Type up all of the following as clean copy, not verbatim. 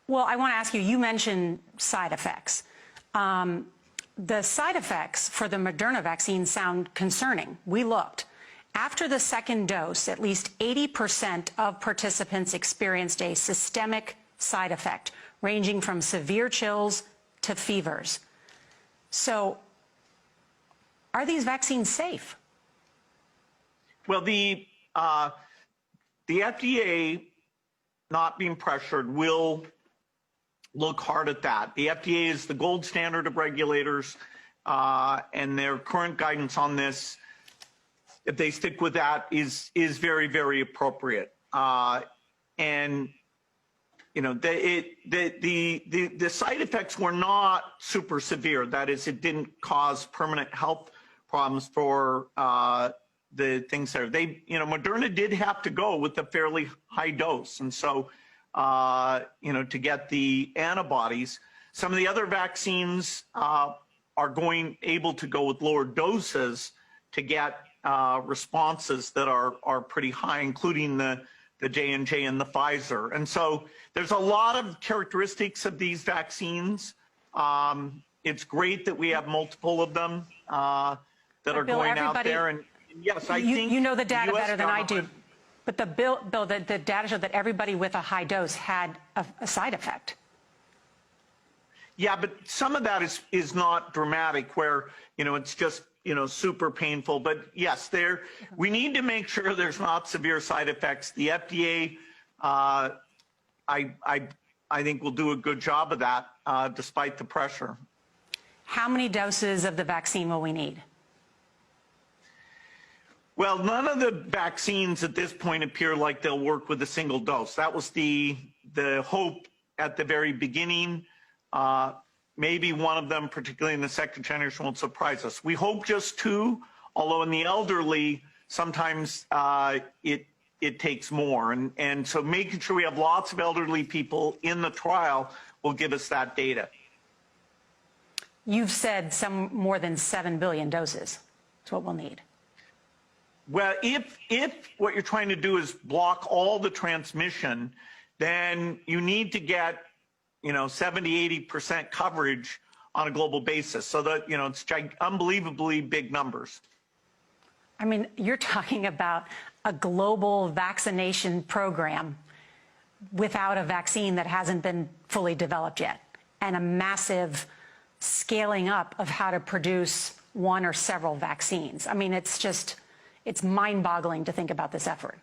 Well, I want to ask you, you mentioned side effects. The side effects for the Moderna vaccine sound concerning. We looked. After the second dose, at least 80% of participants experienced a systemic side effect, ranging from severe chills to fevers. So, are these vaccines safe? Well, the FDA, not being pressured, will look hard at that. The FDA is the gold standard of regulators, and their current guidance on this, if they stick with that, is very, very appropriate. And you know, the side effects were not super severe. That is, it didn't cause permanent health problems for the things there. You know, Moderna did have to go with a fairly high dose, and so you know, to get the antibodies. Some of the other vaccines are able to go with lower doses to get responses that are pretty high, including the J&J and the Pfizer. And so there's a lot of characteristics of these vaccines. It's great that we have multiple of them that are Bill, going out there. And yes, I think you know the data better than I do. But Bill, the data showed that everybody with a high dose had a side effect. Yeah, but some of that is not dramatic, where, you know, it's just, you know, super painful. But yes, we need to make sure there's not severe side effects. The FDA, I think, will do a good job of that, despite the pressure. How many doses of the vaccine will we need? Well, none of the vaccines at this point appear like they'll work with a single dose. That was the hope at the very beginning. Maybe one of them, particularly in the second generation, won't surprise us. We hope just two, although in the elderly, sometimes it takes more. And so making sure we have lots of elderly people in the trial will give us that data. You've said some more than 7 billion doses. That's what we'll need. Well, if what you're trying to do is block all the transmission, then you need to get, you know, 70–80% coverage on a global basis. So that, you know, it's unbelievably big numbers. I mean, you're talking about a global vaccination program without a vaccine that hasn't been fully developed yet, and a massive scaling up of how to produce one or several vaccines. I mean, it's mind-boggling to think about this effort.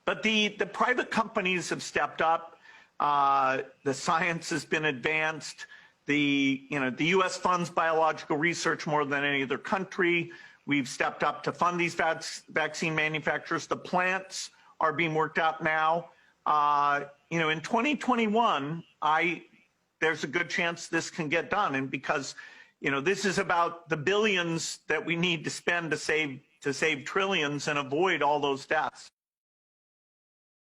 But the private companies have stepped up. The science has been advanced. The U.S. funds biological research more than any other country. We've stepped up to fund these vaccine manufacturers. The plants are being worked out now. You know, in 2021, there's a good chance this can get done, and because, you know, this is about the billions that we need to spend to save trillions and avoid all those deaths.